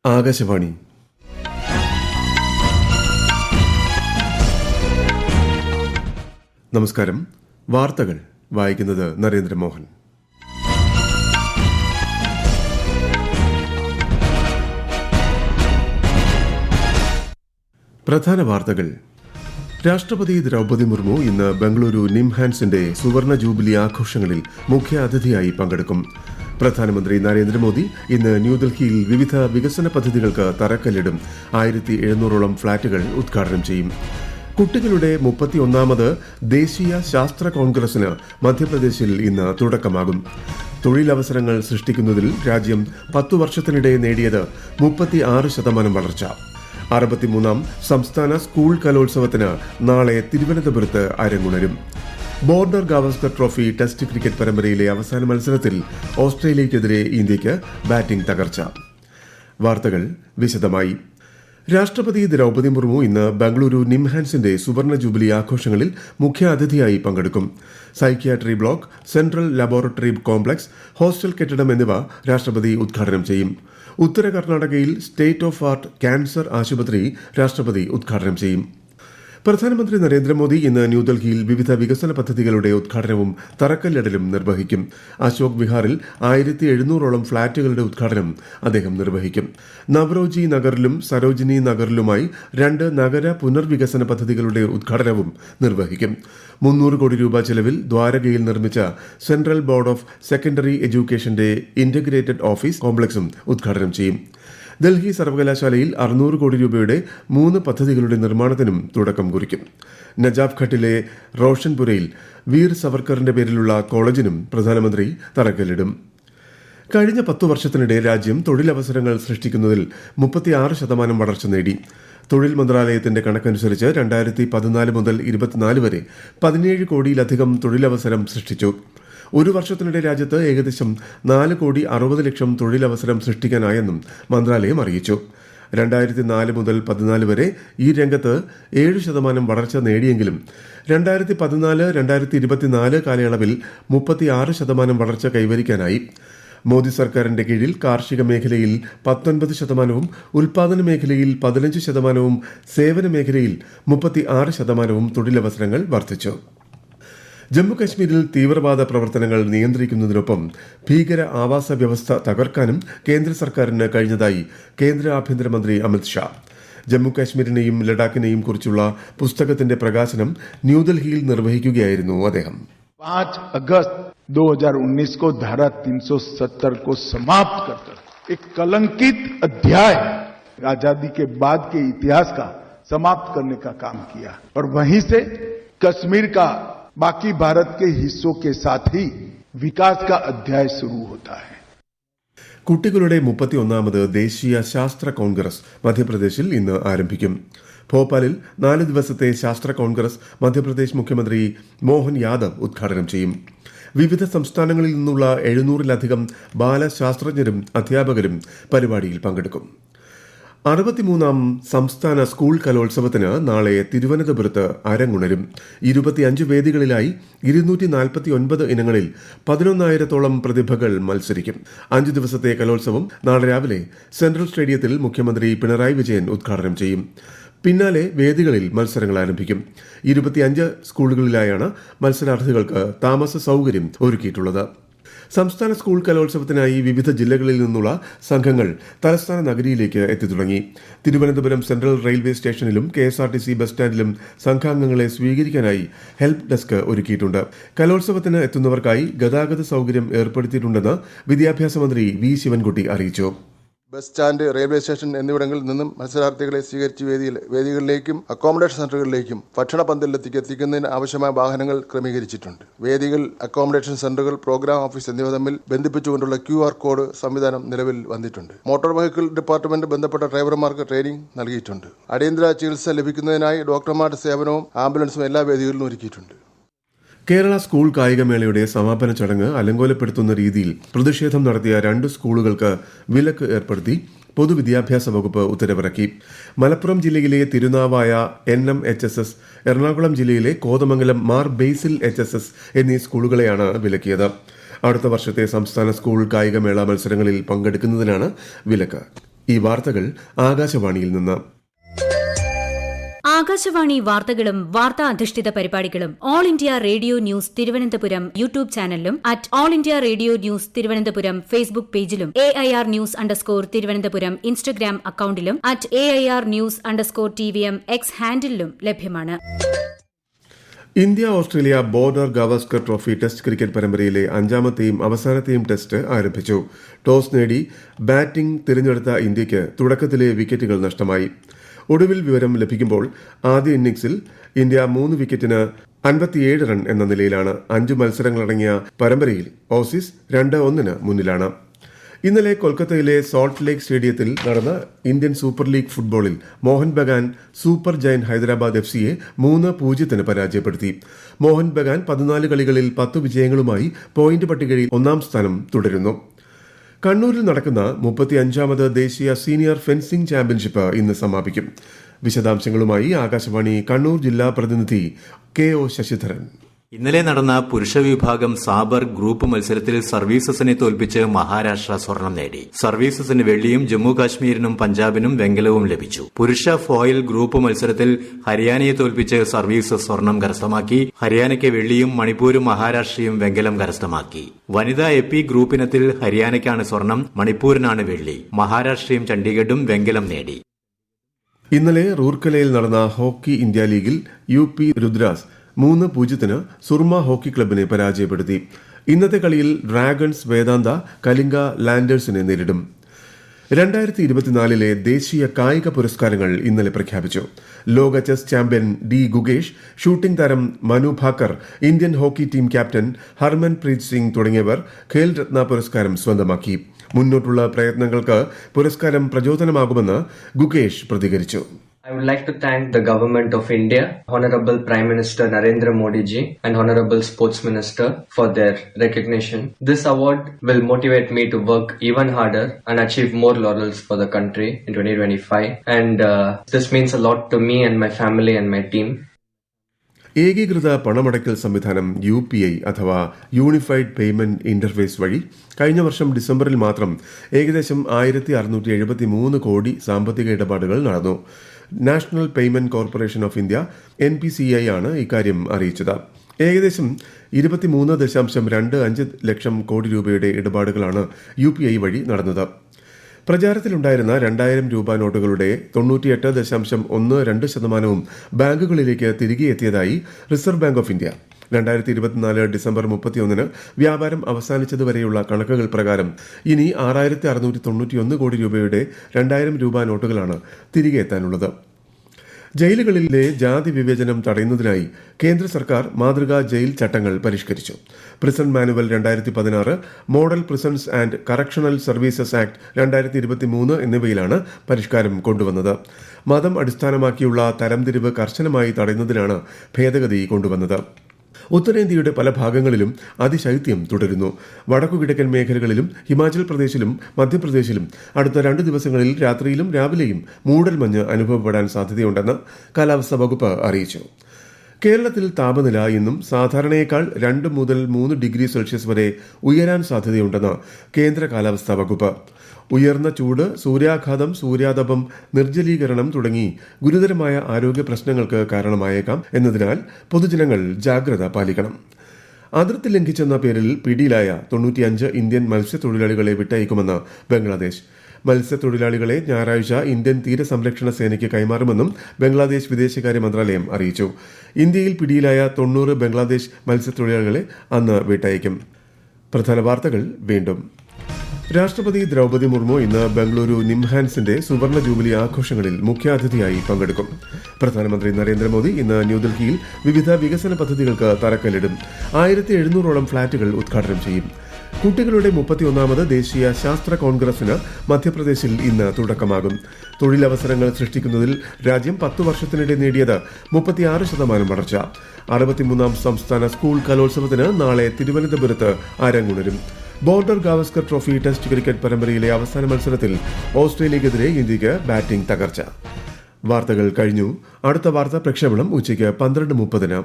ആകാശവാണി. നമസ്കാരം. വാർത്തകൾ വായിക്കുന്നത് നരേന്ദ്രമോഹൻ. പ്രധാന വാർത്തകൾ. രാഷ്ട്രപതി ദ്രൗപദി മുർമു ഇന്ന് ബംഗളൂരു നിംഹാൻസിന്റെ സുവർണ ജൂബിലി ആഘോഷങ്ങളിൽ മുഖ്യ അതിഥിയായി പങ്കെടുക്കും. പ്രധാനമന്ത്രി നരേന്ദ്രമോദി ഇന്ന് ന്യൂഡൽഹിയിൽ വിവിധ വികസന പദ്ധതികൾക്ക് തറക്കല്ലിടും. 1700ഓളം ഫ്ളാറ്റുകൾ ഉദ്ഘാടനം ചെയ്യും. കുട്ടികളുടെ 31ാമത് ദേശീയ ശാസ്ത്ര കോൺഗ്രസിന് മധ്യപ്രദേശിൽ ഇന്ന് തുടക്കമാകും. തൊഴിലവസരങ്ങൾ സൃഷ്ടിക്കുന്നതിൽ രാജ്യം 10 വർഷത്തിനിടെ നേടിയത് 36% വളർച്ച. 63ാം സംസ്ഥാന സ്കൂൾ കലോത്സവത്തിന് നാളെ തിരുവനന്തപുരത്ത് അരങ്ങുണരും. Border Gavaskar trophy test cricket പരമ്പരയിലെ അവസാന മത്സരത്തിൽ ഓസ്ട്രേലിയയ്ക്കെതിരെ ഇന്ത്യയ്ക്ക് ബാറ്റിംഗ് തകർച്ച. വാർത്തകൾ വിശദമായി. രാഷ്ട്രപതി ദ്രൗപദി മുർമു ഇന്ന് ബംഗളൂരു നിംഹാൻസിന്റെ സുവർണ ജൂബിലി ആഘോഷങ്ങളിൽ മുഖ്യ അതിഥിയായി പങ്കെടുക്കും. Psychiatry block, central laboratory complex, hostel കെട്ടിടം എന്നിവ രാഷ്ട്രപതി ഉദ്ഘാടനം ചെയ്യും. ഉത്തര കർണാടകയിൽ സ്റ്റേറ്റ് ഓഫ് ആർട്ട് ക്യാൻസർ ആശുപത്രി രാഷ്ട്രപതി ഉദ്ഘാടനം ചെയ്യും. പ്രധാനമന്ത്രി നരേന്ദ്രമോദി ഇന്ന് ന്യൂഡൽഹിയിൽ വിവിധ വികസന പദ്ധതികളുടെ ഉദ്ഘാടനവും തറക്കല്ലിടലും നിർവഹിക്കും. അശോക് വിഹാറിൽ 1700ഓളം ഫ്ളാറ്റുകളുടെ ഉദ്ഘാടനം അദ്ദേഹം നിർവഹിക്കും. നവറോജി നഗറിലും സരോജിനി നഗറിലുമായി 2 നഗര പുനർവികസന പദ്ധതികളുടെ ഉദ്ഘാടനവും നിർവഹിക്കും. 300 കോടി രൂപ ചെലവിൽ ദ്വാരകയിൽ നിർമ്മിച്ച സെൻട്രൽ ബോർഡ് ഓഫ് സെക്കൻഡറി എഡ്യൂക്കേഷന്റെ ഇന്റഗ്രേറ്റഡ് ഓഫീസ് കോംപ്ലക്സും ഉദ്ഘാടനം ചെയ്യും. ഡൽഹി സർവകലാശാലയിൽ 600 കോടി രൂപയുടെ 3 പദ്ധതികളുടെ നിർമ്മാണത്തിനും തുടക്കം കുറിക്കും. നജാഫ് ഘട്ടിലെ റോഷൻപുരയിൽ വീർ സവർക്കറിന്റെ പേരിലുള്ള കോളേജിനും പ്രധാനമന്ത്രി തറക്കല്ലിടും. കഴിഞ്ഞ 10 വർഷത്തിനിടെ രാജ്യം തൊഴിലവസരങ്ങൾ സൃഷ്ടിക്കുന്നതിൽ 36% വളർച്ച നേടി. തൊഴിൽ മന്ത്രാലയത്തിന്റെ കണക്കനുസരിച്ച് 2014 മുതൽ 2024 വരെ 17 കോടിയിലധികം തൊഴിലവസരം സൃഷ്ടിച്ചു. ഒരു വർഷത്തിനിടെ രാജ്യത്ത് ഏകദേശം 4,60,00,000 തൊഴിലവസരം സൃഷ്ടിക്കാനായെന്നും മന്ത്രാലയം അറിയിച്ചു. 2004 മുതൽ 2014 വരെ ഈ രംഗത്ത് 7% വളർച്ച നേടിയെങ്കിലും 2014-2024 കാലയളവിൽ 36% വളർച്ച കൈവരിക്കാനായി. മോദി സർക്കാരിന്റെ കീഴിൽ കാർഷിക മേഖലയിൽ 19%, ഉൽപാദന മേഖലയിൽ 15%, സേവന മേഖലയിൽ 36% തൊഴിലവസരങ്ങൾ വർദ്ധിച്ചു. ജമ്മുകശ്മീരിൽ തീവ്രവാദ പ്രവർത്തനങ്ങൾ നിയന്ത്രിക്കുന്നതിനൊപ്പം ഭീകര ആവാസ വ്യവസ്ഥ തകർക്കാനും കേന്ദ്ര സർക്കാരിന് കഴിഞ്ഞതായി കേന്ദ്ര ആഭ്യന്തരമന്ത്രി അമിത് ഷാ. ജമ്മുകശ്മീരിനെയും ലഡാക്കിനെയും കുറിച്ചുള്ള പുസ്തകത്തിന്റെ പ്രകാശനം ന്യൂഡൽഹിയിൽ നിർവഹിക്കുകയായിരുന്നു അദ്ദേഹം. 5 अगस्त 2019 को धारा 370 को समाप्त कर एक कलंकित अध्याय आजादी के बाद के इतिहास का समाप्त करने का काम किया और वहीं से कश्मीर का बाकी भारत के हिस्सों के साथ ही विकास का अध्याय शुरू होता है. കുട്ടികളുടെ 31ാമത് ദേശീയ ശാസ്ത്ര കോൺഗ്രസ് മധ്യപ്രദേശിൽ ഇന്ന് ആരംഭിക്കും. ഭോപ്പാലിൽ 4 ദിവസത്തെ ശാസ്ത്ര കോൺഗ്രസ് മധ്യപ്രദേശ് മുഖ്യമന്ത്രി മോഹൻ യാദവ് ഉദ്ഘാടനം ചെയ്യും. വിവിധ സംസ്ഥാനങ്ങളിൽ നിന്നുള്ള 700-ലധികം ബാലശാസ്ത്രജ്ഞരും അധ്യാപകരും പരിപാടിയിൽ പങ്കെടുക്കും. 63ാം സംസ്ഥാന സ്കൂൾ കലോത്സവത്തിന് നാളെ തിരുവനന്തപുരത്ത് അരങ്ങുണരും. 25 വേദികളിലായി 249 ഇനങ്ങളിൽ 11,000ഓളം പ്രതിഭകൾ മത്സരിക്കും. 5 ദിവസത്തെ കലോത്സവം നാളെ രാവിലെ സെൻട്രൽ സ്റ്റേഡിയത്തിൽ മുഖ്യമന്ത്രി പിണറായി വിജയൻ ഉദ്ഘാടനം ചെയ്യും. പിന്നാലെ വേദികളിൽ മത്സരങ്ങൾ ആരംഭിക്കും. 25 സ്കൂളുകളിലായാണ് മത്സരാർത്ഥികൾക്ക് താമസ സൌകര്യം ഒരുക്കിയിട്ടുള്ളത്. സംസ്ഥാന സ്കൂൾ കലോത്സവത്തിനായി വിവിധ ജില്ലകളിൽ നിന്നുള്ള സംഘങ്ങൾ തലസ്ഥാന നഗരിയിലേക്ക് എത്തിത്തുടങ്ങി. തിരുവനന്തപുരം സെൻട്രൽ റെയിൽവേ സ്റ്റേഷനിലും KSRTC ബസ് സ്റ്റാൻഡിലും സംഘാംഗങ്ങളെ സ്വീകരിക്കാനായി ഹെൽപ്പ് ഡെസ്ക് ഒരുക്കിയിട്ടുണ്ട്. കലോത്സവത്തിന് എത്തുന്നവർക്കായി ഗതാഗത സൌകര്യം ഏർപ്പെടുത്തിയിട്ടുണ്ടെന്ന് വിദ്യാഭ്യാസ മന്ത്രി വി ശിവൻകുട്ടി അറിയിച്ചു. ബസ് സ്റ്റാൻഡ്, റെയിൽവേ സ്റ്റേഷൻ എന്നിവിടങ്ങളിൽ നിന്നും മത്സരാർത്ഥികളെ സ്വീകരിച്ച് വേദികളിലേക്കും അക്കോമഡേഷൻ സെന്ററുകളിലേക്കും ഭക്ഷണ പന്തലിലേക്ക് എത്തിക്കുന്നതിന് ആവശ്യമായ വാഹനങ്ങൾ ക്രമീകരിച്ചിട്ടുണ്ട്. വേദികൾ, അക്കോമഡേഷൻ സെന്ററുകൾ, പ്രോഗ്രാം ഓഫീസ് എന്നിവ തമ്മിൽ ബന്ധിപ്പിച്ചുകൊണ്ടുള്ള QR കോഡ് സംവിധാനം നിലവിൽ വന്നിട്ടുണ്ട്. മോട്ടോർ വെഹിക്കിൾ ഡിപ്പാർട്ട്മെന്റ് ബന്ധപ്പെട്ട ഡ്രൈവർമാർക്ക് ട്രെയിനിംഗ് നൽകിയിട്ടുണ്ട്. അടിയന്തര ചികിത്സ ലഭിക്കുന്നതിനായി ഡോക്ടർമാരുടെ സേവനവും ആംബുലൻസും എല്ലാ വേദികളിലും ഒരുക്കിയിട്ടുണ്ട്. കേരള സ്കൂൾ കായികമേളയുടെ സമാപന ചടങ്ങ് അലങ്കോലപ്പെടുത്തുന്ന രീതിയിൽ പ്രതിഷേധം നടത്തിയ 2 സ്കൂളുകൾക്ക് വിലക്ക് ഏർപ്പെടുത്തി പൊതുവിദ്യാഭ്യാസ വകുപ്പ് ഉത്തരവിറക്കി. മലപ്പുറം ജില്ലയിലെ തിരുനാവായ NMHSS, എറണാകുളം ജില്ലയിലെ കോതമംഗലം മാർ ബേസിൽ HSS എന്നീ സ്കൂളുകളെയാണ് വിലക്കിയത്. അടുത്ത വർഷത്തെ സംസ്ഥാന സ്കൂൾ കായികമേള മത്സരങ്ങളിൽ പങ്കെടുക്കുന്നതിനാണ് വിലക്ക്. ഈ വാർത്തകൾ ആകാശവാണിയിൽ നിന്ന്. ആകാശവാണി വാർത്തകളും വാർത്താ അധിഷ്ഠിത പരിപാടികളും all India radio news Thiruvananthapuram YouTube ചാനലിലും at all India radio news Thiruvananthapuram Facebook പേജിലും AIR ന്യൂസ് _തിരുവനന്തപുരം ഇൻസ്റ്റഗ്രാം അക്കൌണ്ടിലും at AIR news _TVM X ഹാൻഡിലും ലഭ്യമാണ്. India Australia border Gavaskar trophy test cricket പരമ്പരയിലെ അഞ്ചാമത്തെയും അവസാനത്തെയും ടെസ്റ്റ് ആരംഭിച്ചു. ടോസ് നേടി ബാറ്റിംഗ് തിരഞ്ഞെടുത്ത ഇന്ത്യയ്ക്ക് തുടക്കത്തിലെ വിക്കറ്റുകൾ നഷ്ടമായി. ഒടുവിൽ വിവരം ലഭിക്കുമ്പോൾ ആദ്യ ഇന്നിംഗ്സിൽ ഇന്ത്യ 3 വിക്കറ്റിന് 57 റൺ എന്ന നിലയിലാണ്. 5 മത്സരങ്ങളടങ്ങിയ പരമ്പരയിൽ ഓസീസ് 2-1 മുന്നിലാണ്. ഇന്നലെ കൊൽക്കത്തയിലെ സോൾട്ട് ലേക്ക് സ്റ്റേഡിയത്തിൽ നടന്ന ഇന്ത്യൻ സൂപ്പർ ലീഗ് ഫുട്ബോളിൽ മോഹൻ ബഗാൻ സൂപ്പർ ജയന്റ് ഹൈദരാബാദ് FCയെ 3-0 പരാജയപ്പെടുത്തി. മോഹൻ ബഗാൻ 14 കളികളിൽ 10 വിജയങ്ങളുമായി പോയിന്റ് പട്ടികയിൽ 1-ാം സ്ഥാനം തുടരുന്നു. കണ്ണൂരിൽ നടക്കുന്ന 35ാമത് ദേശീയ സീനിയർ ഫെൻസിംഗ് ചാമ്പ്യൻഷിപ്പ് ഇന്ന് സമാപിക്കും. വിശദാംശങ്ങളുമായി ആകാശവാണി കണ്ണൂർ ജില്ലാ പ്രതിനിധി KO ശശിധരൻ. ഇന്നലെ നടന്ന പുരുഷ വിഭാഗം സാബർ ഗ്രൂപ്പ് മത്സരത്തിൽ സർവീസസിനെ തോൽപ്പിച്ച് മഹാരാഷ്ട്ര സ്വർണം നേടി. സർവീസസിന് വെള്ളിയും ജമ്മു കാശ്മീരിനും പഞ്ചാബിനും വെങ്കലവും ലഭിച്ചു. പുരുഷ ഫോയിൽ ഗ്രൂപ്പ് മത്സരത്തിൽ ഹരിയാനയെ തോൽപ്പിച്ച് സർവീസസ് സ്വർണം കരസ്ഥമാക്കി. ഹരിയാനയ്ക്ക് വെള്ളിയും മണിപ്പൂരും മഹാരാഷ്ട്രയും വെങ്കലം കരസ്ഥമാക്കി. വനിതാ EP ഗ്രൂപ്പിനത്തിൽ ഹരിയാനയ്ക്കാണ് സ്വർണം, മണിപ്പൂരിനാണ് വെള്ളി. മഹാരാഷ്ട്രയും ചണ്ഡീഗഡും വെങ്കലം നേടി. ഇന്നലെ റൂർക്കലയിൽ നടന്ന ഹോക്കി ഇന്ത്യ ലീഗിൽ UP രുദ്രാസ് 3-0 സുർമ ഹോക്കി ക്ലബിനെ പരാജയപ്പെടുത്തി. ഇന്നത്തെ കളിയിൽ ഡ്രാഗൺസ് വേദാന്ത കലിംഗ ലാൻഡേഴ്സിനെ നേരിടും. 2024 ദേശീയ കായിക പുരസ്കാരങ്ങൾ ഇന്നലെ പ്രഖ്യാപിച്ചു. ലോക chess champion D Gukesh, shooting താരം Manu Bhaker, Indian hockey team captain Harmanpreet Singh തുടങ്ങിയവർ ഖേൽ രത്ന പുരസ്കാരം സ്വന്തമാക്കി. മുന്നോട്ടുള്ള പ്രയത്നങ്ങൾക്ക് പുരസ്കാരം പ്രചോദനമാകുമെന്ന് ഗുഗേഷ് പ്രതികരിച്ചു. I would like to thank the Government of India, Honorable Prime Minister Narendra Modi ji and Honorable Sports Minister for their recognition. This award will motivate me to work even harder and achieve more laurels for the country in 2025. And this means a lot to me and my family and my team. ഏകീകൃത പണമടയ്ക്കൽ സംവിധാനം UPI അഥവാ unified payment interface വഴി കഴിഞ്ഞ വർഷം ഡിസംബറിൽ മാത്രം ഏകദേശം 1673 കോടി സാമ്പത്തിക ഇടപാടുകൾ നടന്നു. National payment corporation of India NPCI ആണ് ഇക്കാര്യം അറിയിച്ചത്. ഏകദേശം 23.25 ലക്ഷം കോടി രൂപയുടെ ഇടപാടുകളാണ് UPI വഴി നടന്നത്. പ്രചാരത്തിലുണ്ടായിരുന്ന 2000 രൂപ നോട്ടുകളുടെ 98.12% ബാങ്കുകളിലേക്ക് തിരികെ എത്തിയതായി reserve bank of India. 2024 December 31 വ്യാപാരം അവസാനിച്ചതുവരെയുള്ള കണക്കുകൾ പ്രകാരം ഇനി 6691 കോടി രൂപയുടെ 2000 രൂപ നോട്ടുകളാണ് തിരികെ എത്താനുള്ളത്. ജയിലുകളിലെ ജാതി വിവേചനം തടയുന്നതിനായി കേന്ദ്ര സർക്കാർ മാതൃകാ ജയിൽ ചട്ടങ്ങൾ പരിഷ്കരിച്ചു. Prison manual 2016, model prisons and correctional services act 2023 എന്നിവയിലാണ് പരിഷ്കാരം കൊണ്ടുവന്നത്. മതം അടിസ്ഥാനമാക്കിയുള്ള തരംതിരിവ് കർശനമായി തടയുന്നതിനാണ് ഭേദഗതി കൊണ്ടുവന്നത്. ഉത്തരേന്ത്യയുടെ പല ഭാഗങ്ങളിലും അതിശൈത്യം തുടരുന്നു. വടക്കുകിഴക്കൻ മേഖലകളിലും ഹിമാചൽ പ്രദേശിലും മധ്യപ്രദേശിലും അടുത്ത 2 ദിവസങ്ങളിൽ രാത്രിയിലും രാവിലെയും മൂടൽമഞ്ഞ് അനുഭവപ്പെടാൻ സാധ്യതയുണ്ടെന്ന് കാലാവസ്ഥാ വകുപ്പ് അറിയിച്ചു. കേരളത്തിൽ താപനില ഇന്നും സാധാരണയേക്കാൾ 2 മുതൽ 3 ഡിഗ്രി സെൽഷ്യസ് വരെ ഉയരാൻ സാധ്യതയുണ്ടെന്ന് കേന്ദ്ര കാലാവസ്ഥാ വകുപ്പ്. ഉയർന്ന ചൂട്, സൂര്യാഘാതം, സൂര്യാതപം, നിർജ്ജലീകരണം തുടങ്ങി ഗുരുതരമായ ആരോഗ്യ പ്രശ്നങ്ങൾക്ക് കാരണമായേക്കാം എന്നതിനാൽ പൊതുജനങ്ങൾ ജാഗ്രത പാലിക്കണം. അതിർത്തി ലംഘിച്ചെന്ന പേരിൽ പിടിയിലായ 95 ഇന്ത്യൻ മത്സ്യത്തൊഴിലാളികളെ വിട്ടയക്കുമെന്ന് ബംഗ്ലാദേശ്. മത്സ്യത്തൊഴിലാളികളെ ഞായറാഴ്ച ഇന്ത്യൻ തീരസംരക്ഷണ സേനയ്ക്ക് കൈമാറുമെന്നും ബംഗ്ലാദേശ് വിദേശകാര്യ മന്ത്രാലയം അറിയിച്ചു. ഇന്ത്യയിൽ പിടിയിലായ 90 ബംഗ്ലാദേശ് മത്സ്യത്തൊഴിലാളികളെ അന്ന് വിട്ടയക്കും. പ്രധാന വാർത്തകൾ വീണ്ടും. രാഷ്ട്രപതി ദ്രൗപദി മുർമു ഇന്ന് ബംഗളൂരു നിംഹാൻസിന്റെ സുവർണ ജൂബിലി ആഘോഷങ്ങളിൽ മുഖ്യാതിഥിയായി പങ്കെടുക്കും. പ്രധാനമന്ത്രി നരേന്ദ്രമോദി ഇന്ന് ന്യൂഡൽഹിയിൽ വിവിധ വികസന പദ്ധതികൾക്ക് തറക്കല്ലിടും. 1700ഓളം ഫ്ളാറ്റുകൾ ഉദ്ഘാടനം ചെയ്യും. കുട്ടികളുടെ 31ാമത് ദേശീയ ശാസ്ത്ര കോൺഗ്രസിന് മധ്യപ്രദേശിൽ ഇന്ന് തുടക്കമാകും. തൊഴിലവസരങ്ങൾ സൃഷ്ടിക്കുന്നതിൽ രാജ്യം 10 വർഷത്തിനിടെ നേടിയത് 36% വളർച്ച. 63ാം സംസ്ഥാന സ്കൂൾ കലോത്സവത്തിന് നാളെ തിരുവനന്തപുരത്ത് അരങ്ങുണരും. Border Gavaskar trophy test cricket പരമ്പരയിലെ അവസാന മത്സരത്തിൽ ഓസ്ട്രേലിയക്കെതിരെ ഇന്ത്യയ്ക്ക് ബാറ്റിംഗ് തകർച്ച. വാർത്തകൾ കഴിഞ്ഞു. അടുത്ത വാർത്താ പ്രക്ഷേപണം ഉച്ചയ്ക്ക് 12:30.